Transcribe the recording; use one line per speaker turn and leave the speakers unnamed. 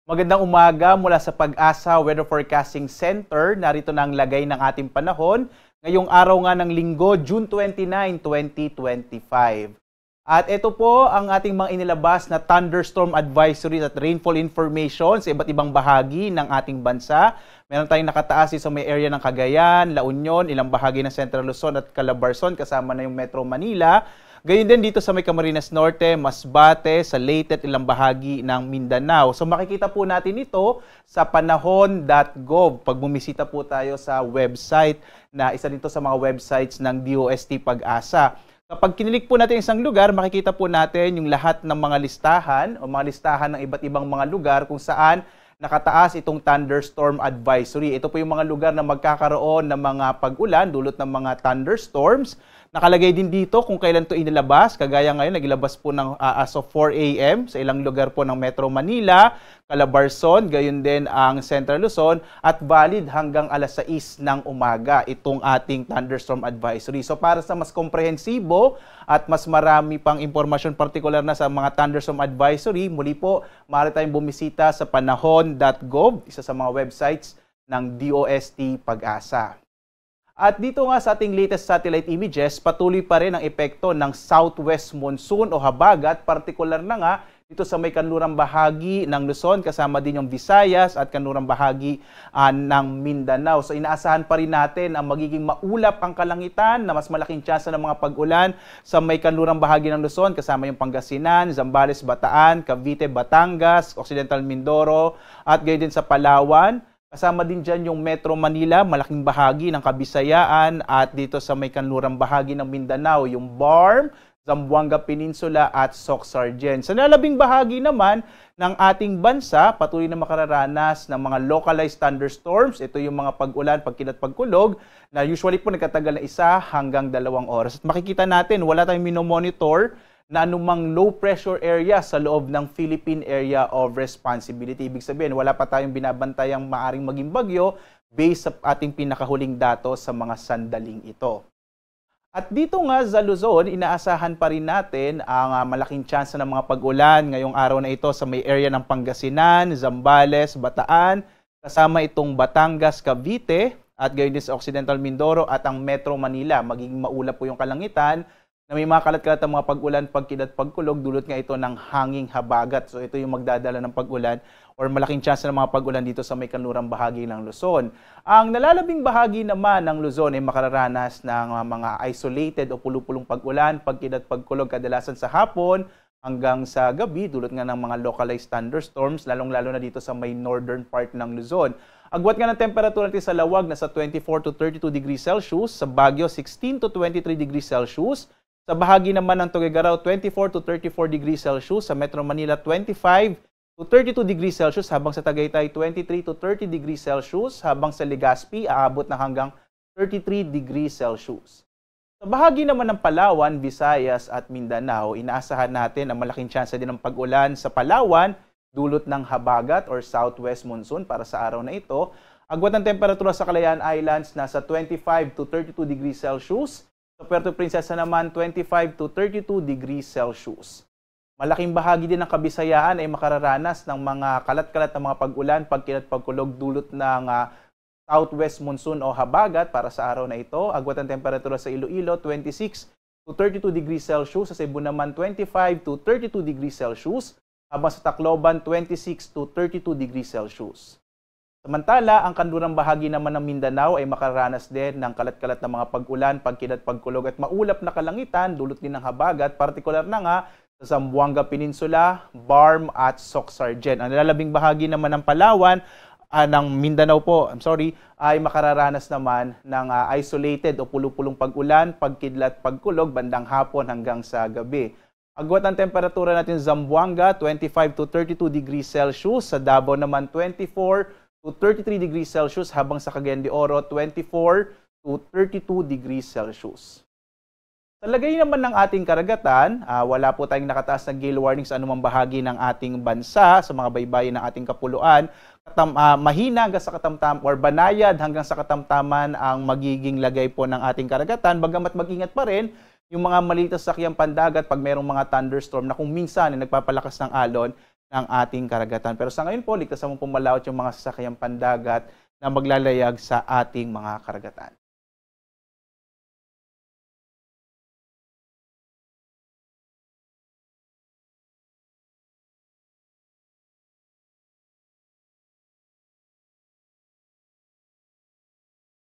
Magandang umaga mula sa Pag-asa Weather Forecasting Center. Narito na ang lagay ng ating panahon ngayong araw nga ng Linggo, June 29, 2025. At ito po ang ating mga inilabas na thunderstorm advisories at rainfall information sa iba't ibang bahagi ng ating bansa. Meron tayong nakataas sa may area ng Cagayan, La Union, ilang bahagi ng Central Luzon at Calabarzon kasama na yung Metro Manila. Gayun din dito sa may Camarines Norte, Masbate, sa Leyte at ilang bahagi ng Mindanao. So makikita po natin ito sa panahon.gov pag bumisita po tayo sa website na isa dito sa mga websites ng DOST Pag-asa. Kapag kinilik po natin isang lugar, makikita po natin yung lahat ng mga listahan o mga listahan ng iba't ibang mga lugar kung saan nakataas itong thunderstorm advisory. Ito po yung mga lugar na magkakaroon ng mga pag-ulan dulot ng mga thunderstorms. Nakalagay din dito kung kailan ito inilabas. Kagaya ngayon, nagilabas po ng as of 4 a.m. sa ilang lugar po ng Metro Manila, Calabarzon, gayon din ang Central Luzon at valid hanggang alas 6 ng umaga itong ating thunderstorm advisory. So para sa mas komprehensibo at mas marami pang impormasyon partikular na sa mga thunderstorm advisory, muli po maaari tayong bumisita sa panahon.gov, isa sa mga websites ng DOST Pag-asa. At dito nga sa ating latest satellite images, patuloy pa rin ang epekto ng southwest monsoon o habagat, partikular na nga dito sa may kanlurang bahagi ng Luzon, kasama din yung Visayas at kanlurang bahagi ng Mindanao. So inaasahan pa rin natin ang magiging maulap ang kalangitan na mas malaking tsansa ng mga pag-ulan sa may kanlurang bahagi ng Luzon, kasama yung Pangasinan, Zambales, Bataan, Cavite, Batangas, Occidental Mindoro at gayon din sa Palawan. Kasama din dyan yung Metro Manila, malaking bahagi ng Kabisayaan at dito sa may kanlurang bahagi ng Mindanao, yung Barm, Zamboanga Peninsula at Soc-Sargen. Sa lalabing bahagi naman ng ating bansa, patuloy na makararanas ng mga localized thunderstorms. Ito yung mga pag-ulan, pagkinat, pagkulog na usually po nagkatagal na 1 hanggang 2 oras. At makikita natin, wala tayong minomonitor na anumang low pressure area sa loob ng Philippine Area of Responsibility. Ibig sabihin, wala pa tayong binabantayang maaring maging bagyo based sa ating pinakahuling datos sa mga sandaling ito. At dito nga sa Luzon, inaasahan pa rin natin ang malaking tsansa ng mga pag-ulan ngayong araw na ito sa may area ng Pangasinan, Zambales, Bataan, kasama itong Batangas, Cavite, at gayon din sa Occidental Mindoro at ang Metro Manila. Magiging maulap po yung kalangitan na may mga kalat-kalat ng mga pag-ulan, pagkinat, pagkulog, dulot nga ito ng hanging habagat. So ito yung magdadala ng pag-ulan or malaking chance ng mga pag-ulan dito sa may kanlurang bahagi ng Luzon. Ang nalalabing bahagi naman ng Luzon ay makararanas ng mga isolated o pulupulong pag-ulan, pagkinat, pagkulog, kadalasan sa hapon hanggang sa gabi, dulot nga ng mga localized thunderstorms, lalong-lalo na dito sa may northern part ng Luzon. Agwat nga ng temperatura natin sa Lawag na sa 24 to 32 degrees Celsius, sa Baguio 16 to 23 degrees Celsius, sa bahagi naman ng Tuguegarao, 24 to 34 degrees Celsius. Sa Metro Manila, 25 to 32 degrees Celsius. Habang sa Tagaytay, 23 to 30 degrees Celsius. Habang sa Legazpi, aabot na hanggang 33 degrees Celsius. Sa bahagi naman ng Palawan, Visayas at Mindanao, inaasahan natin ang malaking tsansa din ng pag-ulan sa Palawan, dulot ng habagat or southwest monsoon para sa araw na ito. Agwat ng temperatura sa Kalayaan Islands, nasa 25 to 32 degrees Celsius. Sa Puerto Princesa naman, 25 to 32 degrees Celsius. Malaking bahagi din ng Kabisayaan ay makararanas ng mga kalat-kalat na mga pag-ulan, pagkinat, pagkulog, dulot ng southwest monsoon o habagat para sa araw na ito. Agwat ang temperatura sa Iloilo, 26 to 32 degrees Celsius. Sa Cebu naman, 25 to 32 degrees Celsius. Habang sa Tacloban, 26 to 32 degrees Celsius. Samantala, ang kanlurang bahagi naman ng Mindanao ay makararanas din ng kalat-kalat na mga pag-ulan, pagkinat, pagkulog at maulap na kalangitan, dulot din ng habagat, partikular na nga sa Zamboanga Peninsula, Barm at Soc-Sargen. Ang nalalabing bahagi naman ng Palawan, ng Mindanao po, ay makararanas naman ng isolated o pulupulong pag-ulan, pagkidlat, pagkulog, bandang hapon hanggang sa gabi. Agwat ang temperatura natin sa Zamboanga, 25 to 32 degrees Celsius. Sa Davao naman, 24 to 33 degrees Celsius, habang sa Cagayan de Oro, 24 to 32 degrees Celsius. Sa lagay naman ng ating karagatan, wala po tayong nakataas na gale warning sa anumang bahagi ng ating bansa, sa mga baybayin ng ating kapuluan. Mahina hanggang sa katamtam or banayad hanggang sa katamtaman ang magiging lagay po ng ating karagatan, bagamat mag-ingat pa rin yung mga maliit na sasakyang pandagat pag mayroong mga thunderstorm na kung minsan ay nagpapalakas ng alon ng ating karagatan. Pero sa ngayon po, ligtas naman pumalaot yung mga sasakyang pandagat na maglalayag sa ating mga karagatan.